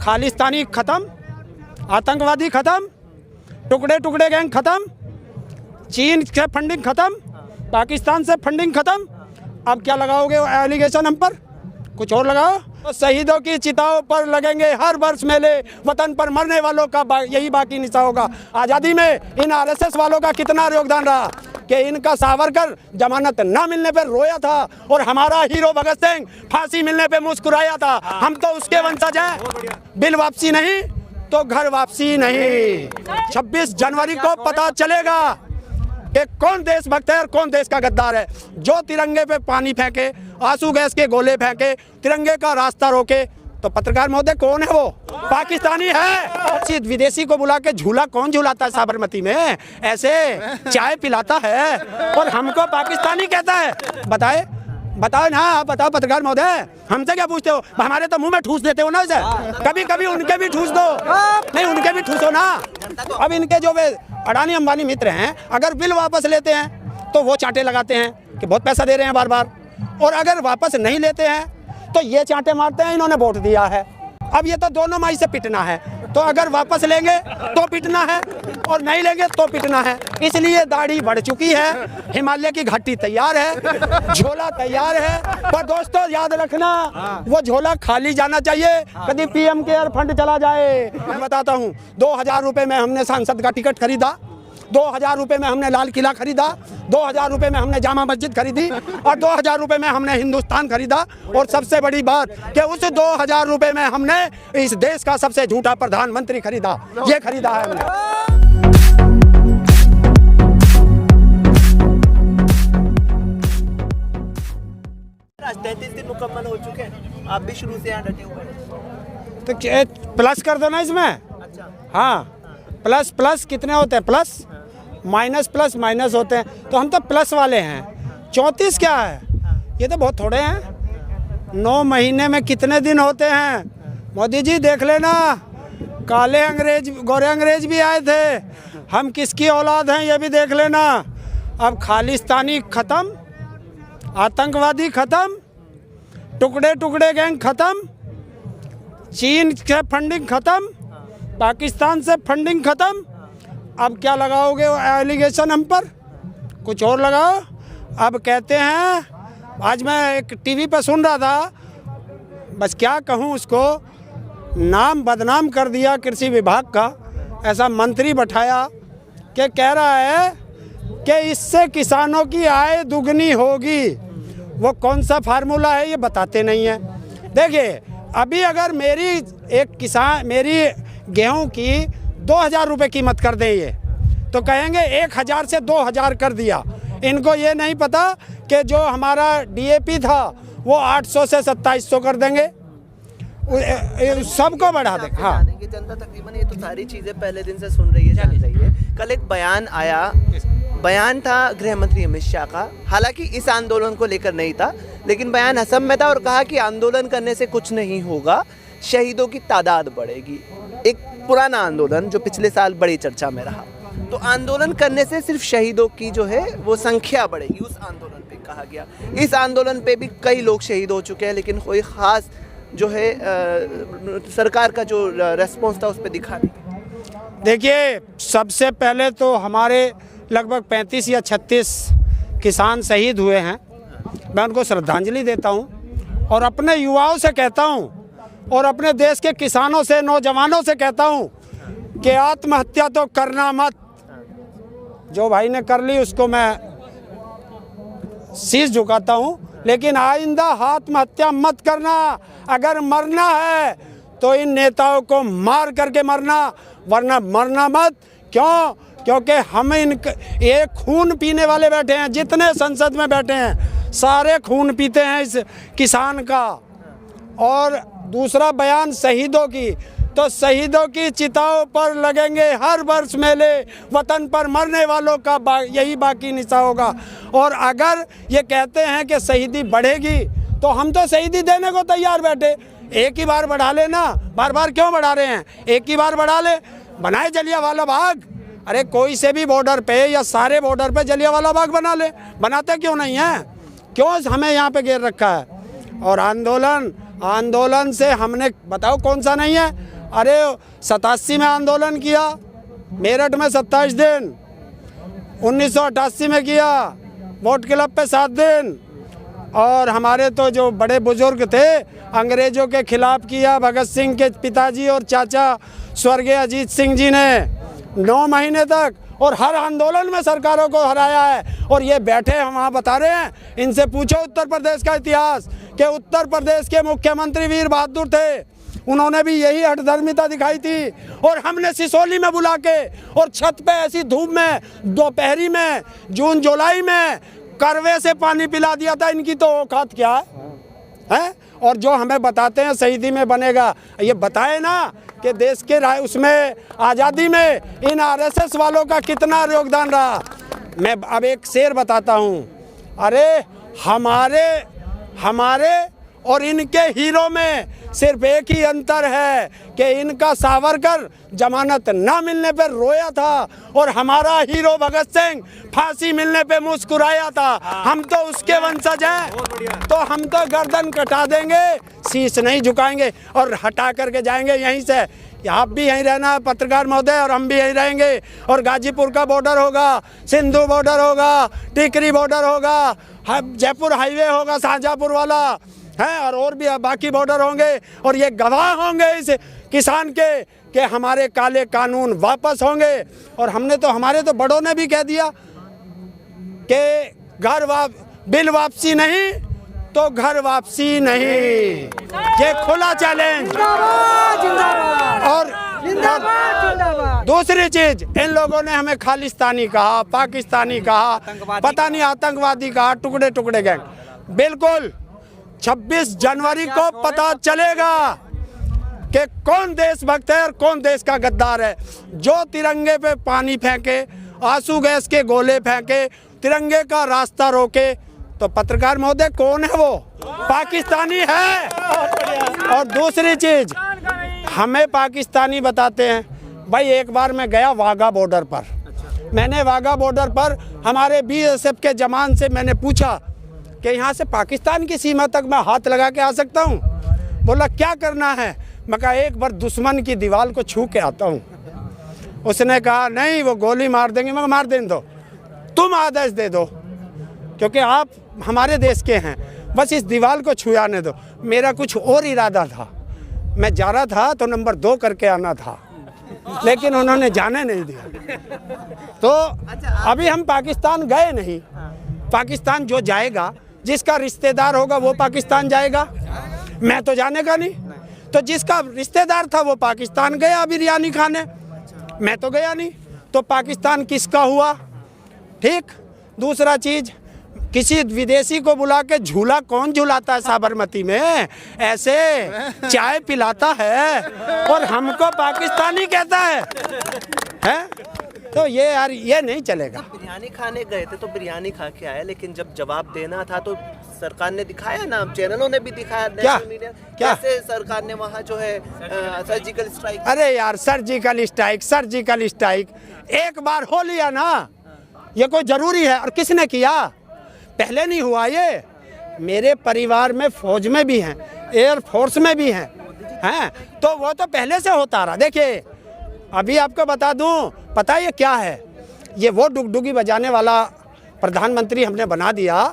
खालिस्तानी खत्म, आतंकवादी खत्म, टुकड़े टुकड़े गैंग खत्म, चीन से फंडिंग खत्म, पाकिस्तान से फंडिंग खत्म। अब क्या लगाओगे एलिगेशन हम पर? कुछ और लगाओ। तो शहीदों की चिताओं पर लगेंगे हर वर्ष मेले, वतन पर मरने वालों का यही बाकी निशा होगा। आज़ादी में इन आरएसएस वालों का कितना योगदान रहा कि इनका सावरकर जमानत ना मिलने पर रोया था और हमारा हीरो भगत सिंह फांसी मिलने पे मुस्कुराया था। हम तो उसके वंशज हैं। बिल वापसी नहीं तो घर वापसी नहीं। 26 जनवरी को पता चलेगा कि कौन देशभक्त है और कौन देश का गद्दार है। जो तिरंगे पे पानी फेंके, आंसू गैस के गोले फेंके, तिरंगे का रास्ता रोके, तो पत्रकार महोदय कौन है वो? पाकिस्तानी है। विदेशी को बुला के झूला कौन झूलाता है साबरमती में? ऐसे चाय पिलाता है और हमको पाकिस्तानी कहता है। बताओ ना, आप बताओ पत्रकार महोदय, हमसे क्या पूछते हो? हमारे तो मुंह में ठूस देते हो ना इसे। कभी कभी उनके भी ठूस दो। नहीं, उनके भी ठूसो ना। अब इनके जो वे अडानी अंबानी मित्र हैं, अगर बिल वापस लेते हैं तो वो चांटे लगाते हैं कि बहुत पैसा दे रहे हैं बार बार, और अगर वापस नहीं लेते हैं तो ये चांटे मारते हैं इन्होंने वोट दिया है। अब ये तो दोनों माई से पिटना है। तो अगर वापस लेंगे तो पिटना है और नहीं लेंगे तो पिटना है। इसलिए दाढ़ी बढ़ चुकी है, हिमालय की घाटी तैयार है, झोला तैयार है। पर दोस्तों याद रखना, वो झोला खाली जाना चाहिए, कभी पीएम केयर फंड चला जाए। मैं बताता हूँ, 2000 रुपये में हमने सांसद का टिकट खरीदा, 2000 रुपये में हमने लाल किला खरीदा, 2000 रुपये में हमने जामा मस्जिद खरीदी और 2000 रुपये में हमने हिंदुस्तान खरीदा। और सबसे बड़ी बात कि उस 2000 रुपये में हमने इस देश का सबसे झूठा प्रधानमंत्री खरीदा। ये खरीदा है हमने। 33 दिन मुकम्मल हो चुके हैं, आप भी शुरू से यहाँ डटे हुए हैं। तो प्लस कर दो ना इसमें। अच्छा, हाँ, प्लस प्लस कितने होते हैं? प्लस माइनस प्लस माइनस होते हैं, तो हम तो प्लस वाले हैं। 34 क्या है? ये तो बहुत थोड़े हैं। 9 महीने में कितने दिन होते हैं? मोदी जी देख लेना, काले अंग्रेज गोरे अंग्रेज भी आए थे। हम किसकी औलाद हैं ये भी देख लेना। अब खालिस्तानी खत्म, आतंकवादी खत्म, टुकड़े टुकड़े गैंग खत्म, चीन से फंडिंग खत्म, पाकिस्तान से फंडिंग खत्म। अब क्या लगाओगे एलिगेशन हम पर? कुछ और लगाओ। अब कहते हैं, आज मैं एक टीवी पर सुन रहा था, बस क्या कहूँ उसको, नाम बदनाम कर दिया कृषि विभाग का। ऐसा मंत्री बैठाया कि कह रहा है कि इससे किसानों की आय दुगनी होगी। वो कौन सा फार्मूला है ये बताते नहीं है। देखिए, अभी अगर मेरी गेहूं की 2000 रुपये कीमत कर दें ये, तो कहेंगे 1000 से 2000 कर दिया। इनको ये नहीं पता कि जो हमारा डीएपी था वो 800 से 2700 कर देंगे, सबको बढ़ा देंगे। हाँ, जनता तकरीबन ये तो सारी चीज़ें पहले दिन से सुन रही है, जान रही है। कल एक बयान था गृह मंत्री अमित शाह का, हालांकि इस आंदोलन को लेकर नहीं था, लेकिन बयान असम में था और कहा कि आंदोलन करने से कुछ नहीं होगा, शहीदों की तादाद बढ़ेगी। एक पुराना आंदोलन जो पिछले साल बड़ी चर्चा में रहा, तो आंदोलन करने से सिर्फ शहीदों की जो है वो संख्या बढ़ेगी, उस आंदोलन पे कहा गया। इस आंदोलन पे भी कई लोग शहीद हो चुके हैं, लेकिन कोई ख़ास जो है सरकार का जो रेस्पॉन्स था उस पर दिखा नहीं। देखिए, सबसे पहले तो हमारे लगभग 35 या 36 किसान शहीद हुए हैं। मैं उनको श्रद्धांजलि देता हूं और अपने युवाओं से कहता हूं और अपने देश के किसानों से, नौजवानों से कहता हूं कि आत्महत्या तो करना मत। जो भाई ने कर ली उसको मैं शीश झुकाता हूं, लेकिन आइंदा आत्महत्या मत करना। अगर मरना है तो इन नेताओं को मार करके मरना, वरना मरना मत। क्यों? क्योंकि हम ये खून पीने वाले बैठे हैं, जितने संसद में बैठे हैं सारे खून पीते हैं इस किसान का। और दूसरा बयान शहीदों की, तो शहीदों की चिताओं पर लगेंगे हर वर्ष मेले, वतन पर मरने वालों का यही बाकी निशा होगा। और अगर ये कहते हैं कि शहीदी बढ़ेगी, तो हम तो शहीदी देने को तैयार बैठे। एक ही बार बढ़ा लेना, बार बार क्यों बढ़ा रहे हैं? एक ही बार बढ़ा ले, बनाए जलियांवाला बाग। अरे कोई से भी बॉर्डर पे या सारे बॉर्डर पे जलियांवाला बाग बना ले, बनाते क्यों नहीं है? क्यों हमें यहाँ पे घेर रखा है? और आंदोलन से हमने, बताओ कौन सा नहीं है? अरे 87 में आंदोलन किया, मेरठ में 27 दिन, 1988 में किया, वोट क्लब पे 7 दिन, और हमारे तो जो बड़े बुजुर्ग थे अंग्रेजों के खिलाफ किया, भगत सिंह के पिताजी और चाचा स्वर्गीय अजीत सिंह जी ने 9 महीने तक, और हर आंदोलन में सरकारों को हराया है। और ये बैठे हम वहाँ बता रहे हैं, इनसे पूछो उत्तर प्रदेश का इतिहास कि उत्तर प्रदेश के मुख्यमंत्री वीर बहादुर थे, उन्होंने भी यही हठधर्मिता दिखाई थी। और हमने सिसोली में बुला के और छत पे ऐसी धूप में दोपहरी में जून जुलाई में करवे से पानी पिला दिया था। इनकी तो औकात क्या है? और जो हमें बताते हैं शहीदी में बनेगा, ये बताए ना कि देश के उसमें आज़ादी में इन आरएसएस वालों का कितना योगदान रहा। मैं अब एक शेर बताता हूँ। अरे हमारे और इनके हीरो में सिर्फ एक ही अंतर है कि इनका सावरकर जमानत ना मिलने पर रोया था और हमारा हीरो भगत सिंह फांसी मिलने पे मुस्कुराया था। हम तो उसके वंशज हैं, तो हम तो गर्दन कटा देंगे, शीश नहीं झुकाएंगे और हटा करके जाएंगे यहीं से। आप भी यहीं रहना पत्रकार महोदय, और हम भी यहीं रहेंगे। और गाजीपुर का बॉर्डर होगा, सिंधु बॉर्डर होगा, टिकरी बॉर्डर होगा, जयपुर हाईवे होगा शाहजहाँपुर वाला है, और भी बाकी बॉर्डर होंगे। और ये गवाह होंगे इस किसान के कि हमारे काले कानून वापस होंगे। और हमारे तो बड़ों ने भी कह दिया कि बिल वापसी नहीं तो घर वापसी नहीं। ये खुला चैलेंज। और दूसरी चीज, इन लोगों ने हमें खालिस्तानी कहा, पाकिस्तानी कहा, पता नहीं आतंकवादी कहा, टुकड़े टुकड़े गैंग। बिल्कुल 26 जनवरी को पता चलेगा कि कौन देशभक्त है और कौन देश का गद्दार है। जो तिरंगे पे पानी फेंके, आंसू गैस के गोले फेंके, तिरंगे का रास्ता रोके, तो पत्रकार महोदय कौन है वो? पाकिस्तानी है। और दूसरी चीज, हमें पाकिस्तानी बताते हैं। भाई एक बार मैं गया वाघा बॉर्डर पर, मैंने वाघा बॉर्डर पर हमारे बीएसएफ के जवान से मैंने पूछा कि यहाँ से पाकिस्तान की सीमा तक मैं हाथ लगा के आ सकता हूँ? बोला क्या करना है? मैं कहा एक बार दुश्मन की दीवार को छू के आता हूँ। उसने कहा नहीं, वो गोली मार देंगे। मैं मार देने दो, तुम आदेश दे दो, क्योंकि आप हमारे देश के हैं, बस इस दीवार को छुआने दो। मेरा कुछ और इरादा था, मैं जा रहा था तो नंबर 2 करके आना था, लेकिन उन्होंने जाने नहीं दिया। तो अभी हम पाकिस्तान गए नहीं। पाकिस्तान जो जाएगा, जिसका रिश्तेदार होगा वो पाकिस्तान जाएगा, मैं तो जाने का नहीं। तो जिसका रिश्तेदार था वो पाकिस्तान गया बिरयानी खाने, मैं तो गया नहीं। तो पाकिस्तान किसका हुआ? ठीक। दूसरा चीज, किसी विदेशी को बुला के झूला कौन झुलाता है साबरमती में? ऐसे चाय पिलाता है और हमको पाकिस्तानी कहता है? तो ये यार, ये नहीं चलेगा। बिरयानी खाने गए थे तो बिरयानी खा के आए, लेकिन जब जवाब देना था तो सरकार ने दिखाया ना, चैनलों ने भी दिखाया, नेशनल मीडिया, कैसे सरकार ने वहाँ जो है सर्जिकल स्ट्राइक। अरे यार, सर्जिकल स्ट्राइक एक बार हो लिया ना, ये कोई जरूरी है? और किसने किया? पहले नहीं हुआ ये। मेरे परिवार में फौज में भी हैं, एयर फोर्स में भी हैं, तो वो तो पहले से होता रहा। देखिए अभी आपको बता दूं, पता है ये क्या है? ये वो डुगडुगी बजाने वाला प्रधानमंत्री हमने बना दिया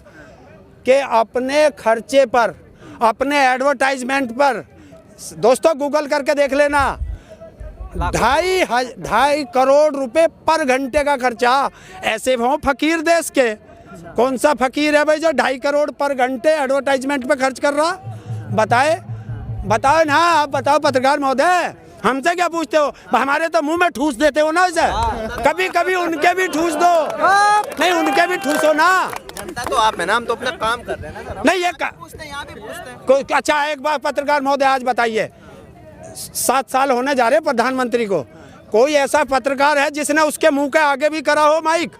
कि अपने खर्चे पर, अपने एडवर्टाइजमेंट पर, दोस्तों गूगल करके देख लेना, 2.5 करोड़ रुपए पर घंटे का खर्चा। ऐसे वो फकीर देश के, कौन सा फकीर है भाई जो 2.5 करोड़ पर घंटे एडवर्टाइजमेंट पे खर्च कर रहा? बताओ ना, आप बताओ पत्रकार महोदय, हमसे क्या पूछते हो? हमारे तो मुंह में ठूस देते हो ना इसे। कभी कभी उनके भी ठूस दो, नहीं उनके भी ठूसो ना। जनता तो आप है ना, हम तो अपना काम कर रहे हैं ना। नहीं ये पूछते हैं, यहाँ भी पूछते हैं। अच्छा एक बार पत्रकार महोदय आज बताइए, 7 साल होने जा रहे प्रधानमंत्री को, कोई ऐसा पत्रकार है जिसने उसके मुंह के आगे भी करा हो माइक?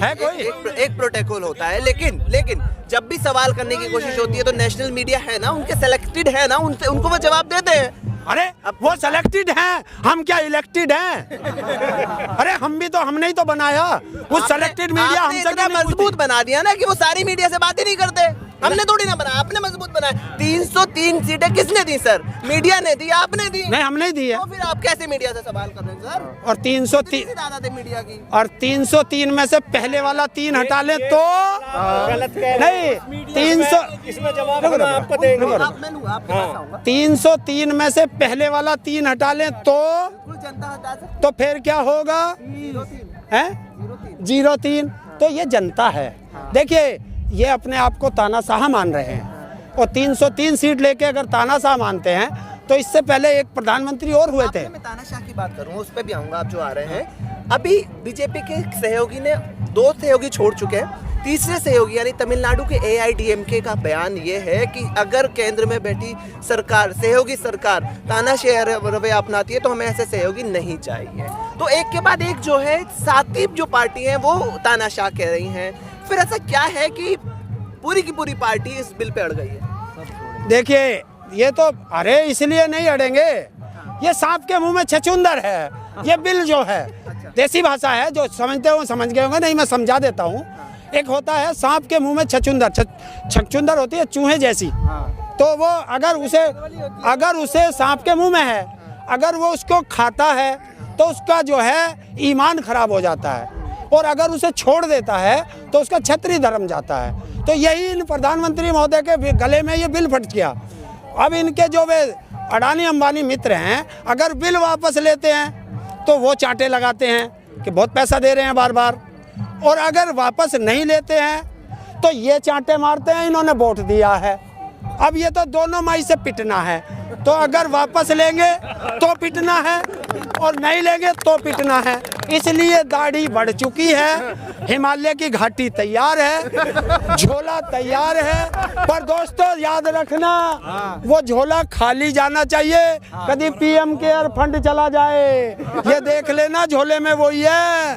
है कोई? एक प्रोटोकॉल होता है, लेकिन जब भी सवाल करने की कोशिश होती है तो नेशनल मीडिया है ना, उनके सेलेक्टेड है ना, उनको वो जवाब देते हैं। अरे वो सेलेक्टेड हैं, हम क्या इलेक्टेड हैं? अरे हम भी तो, हमने ही तो बनाया उस सेलेक्टेड मीडिया। हमसे क्या मजबूत बना दिया ना कि वो सारी मीडिया से बात ही नहीं करते। हमने थोड़ी ना बनाया, आपने मजबूत बनाया। 303 सीटें किसने दी सर? मीडिया ने दी, आपने दी? नहीं, हमने दी है। तो फिर आप कैसे मीडिया से सवाल कर रहे हैं सर? और 303 ज्यादा थे मीडिया की। और 303 में से पहले वाला 3 हटा लें तो नहीं, 300 इसमें जवाब हम आपको देंगे। आप मैं लूँ, आपके पास आऊंगा। 303 में से पहले वाला 3 हटा लें तो कुल जनता हटा सकती तो फिर क्या होगा? है 03। तो ये जनता है। देखिए, ये अपने आप को तानाशाह मान रहे हैं और 303 सीट लेके अगर तानाशाह मानते हैं तो इससे पहले एक प्रधानमंत्री और हुए थे। मैं तानाशाह की बात करूँ, उस पर भी आऊंगा, आप जो आ रहे हैं। अभी बीजेपी के सहयोगी ने 2 सहयोगी छोड़ चुके हैं, तीसरे सहयोगी यानी तमिलनाडु के AIDMK का बयान ये है कि अगर केंद्र में बैठी सरकार, सहयोगी सरकार तानाशाह रवैया अपनाती है तो हमें ऐसे सहयोगी नहीं चाहिए। तो एक के बाद एक जो है साथी जो पार्टी है वो तानाशाह कह रही हैं। फिर ऐसा क्या है कि पूरी की पूरी पार्टी इस बिल पे अड़ गई है? देखिए, ये तो अरे इसलिए नहीं अड़ेंगे, ये सांप के मुंह में छछूंदर है। ये बिल जो है देसी भाषा है, जो समझते हो समझ गए होंगे, नहीं मैं समझा देता हूँ। एक होता है सांप के मुंह में छछूंदर, छछूंदर होती है चूहे जैसी। तो वो अगर उसे सांप के मुंह में है, अगर वो उसको खाता है तो उसका जो है ईमान खराब हो जाता है, और अगर उसे छोड़ देता है तो उसका छत्री धर्म जाता है। तो यही इन प्रधानमंत्री महोदय के गले में ये बिल फट गया। अब इनके जो वे अडानी अंबानी मित्र हैं, अगर बिल वापस लेते हैं तो वो चांटे लगाते हैं कि बहुत पैसा दे रहे हैं बार बार, और अगर वापस नहीं लेते हैं तो ये चांटे मारते हैं इन्होंने वोट दिया है। अब ये तो दोनों माई से पिटना है। तो अगर वापस लेंगे तो पिटना है और नहीं लेंगे तो पिटना है। इसलिए दाढ़ी बढ़ चुकी है, हिमालय की घाटी तैयार है, झोला तैयार है। पर दोस्तों याद रखना, वो झोला खाली जाना चाहिए, कभी PM केयर फंड चला जाए। ये देख लेना झोले में वही है।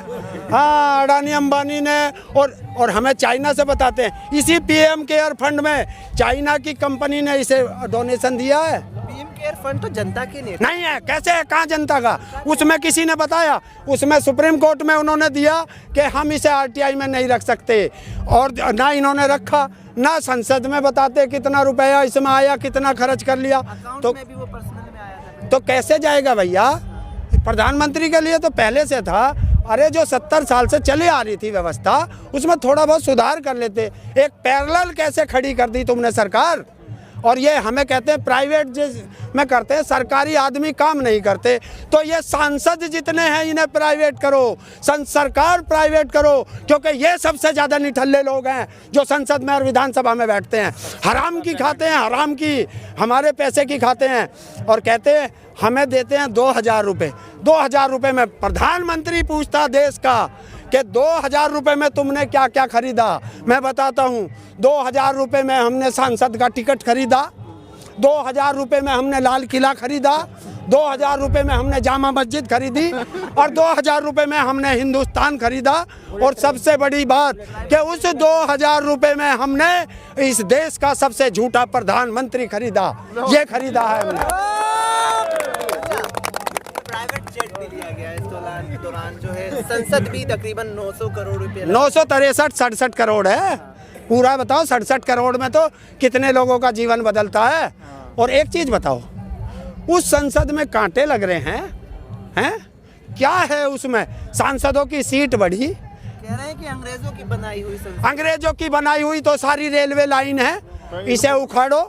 हाँ, अडानी अंबानी ने और हमें चाइना से बताते हैं, इसी PM केयर फंड में चाइना की कंपनी ने इसे डोनेशन दिया है। PM केयर फंड तो जनता के नहीं है। कैसे है? कहाँ जनता का? उसमें किसी ने बताया, उसमें सुप्रीम कोर्ट में उन्होंने दिया कि हम इसे RTI में नहीं रख सकते, और ना इन्होंने रखा, ना संसद में बताते कितना रुपया इसमें आया, कितना खर्च कर लिया। तो में भी वो पर्सनल में आया था। तो कैसे जाएगा भैया? प्रधानमंत्री के लिए तो पहले से था। अरे जो 70 साल से चली आ रही थी व्यवस्था, उसमें थोड़ा बहुत सुधार कर लेते। एक पैरेलल कैसे खड़ी कर दी तुमने सरकार? और ये हमें कहते हैं प्राइवेट में करते हैं, सरकारी आदमी काम नहीं करते। तो ये सांसद जितने हैं इन्हें प्राइवेट करो, सरकार प्राइवेट करो, क्योंकि ये सबसे ज़्यादा निठल्ले लोग हैं जो संसद में और विधानसभा में बैठते हैं। हराम की खाते हैं, हराम की, हमारे पैसे की खाते हैं। और कहते हैं हमें देते हैं 2000 रुपये। 2000 रुपये में प्रधानमंत्री पूछता देश का कि 2000 रुपये में तुमने क्या क्या खरीदा? मैं बताता हूँ, 2000 रुपये में हमने सांसद का टिकट खरीदा, 2000 रुपये में हमने लाल किला खरीदा, 2000 रुपये में हमने जामा मस्जिद खरीदी, और 2000 रुपये में हमने हिंदुस्तान खरीदा। और सबसे बड़ी बात कि उस 2000 रुपये में हमने इस देश का सबसे झूठा प्रधानमंत्री खरीदा। ये खरीदा है हमने। प्राइवेट जेट भी लिया गया इस दौरान जो है। संसद भी तकरीबन 900 करोड़ रुपए 963-67 करोड़ है। पूरा बताओ, 67 करोड़ में तो कितने लोगों का जीवन बदलता है। और एक चीज बताओ, उस संसद में कांटे लग रहे हैं क्या है उसमें? सांसदों की सीट बढ़ी, कह रहे हैं कि अंग्रेजों की बनाई हुई संसद। अंग्रेजों की बनाई हुई तो सारी रेलवे लाइन है, इसे उखाड़ो।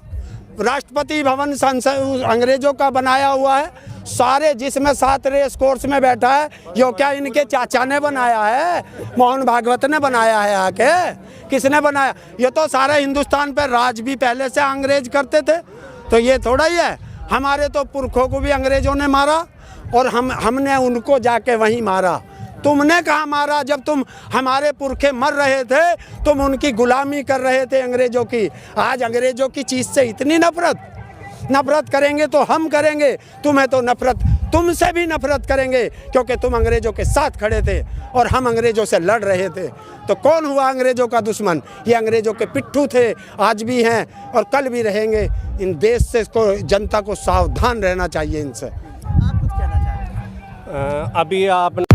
राष्ट्रपति भवन संसद अंग्रेजों का बनाया हुआ है, सारे जिसमें 7 रेस कोर्स में बैठा है, यो क्या इनके चाचा ने बनाया है? मोहन भागवत ने बनाया है आके? किसने बनाया? ये तो सारा हिंदुस्तान पर राज भी पहले से अंग्रेज करते थे। तो ये थोड़ा ही है, हमारे तो पुरखों को भी अंग्रेजों ने मारा और हमने उनको जाके वहीं मारा। तुमने कहाँ मारा? जब तुम हमारे पुरखे मर रहे थे, तुम उनकी गुलामी कर रहे थे अंग्रेजों की। आज अंग्रेजों की चीज़ से इतनी नफरत करेंगे तो हम करेंगे, तुम्हें तो नफरत, तुमसे भी नफरत करेंगे, क्योंकि तुम अंग्रेजों के साथ खड़े थे और हम अंग्रेजों से लड़ रहे थे। तो कौन हुआ अंग्रेजों का दुश्मन? ये अंग्रेजों के पिट्ठू थे, आज भी हैं और कल भी रहेंगे। इन देश से जनता को सावधान रहना चाहिए इनसे। आप कुछ कहना चाहते हैं? अभी आपने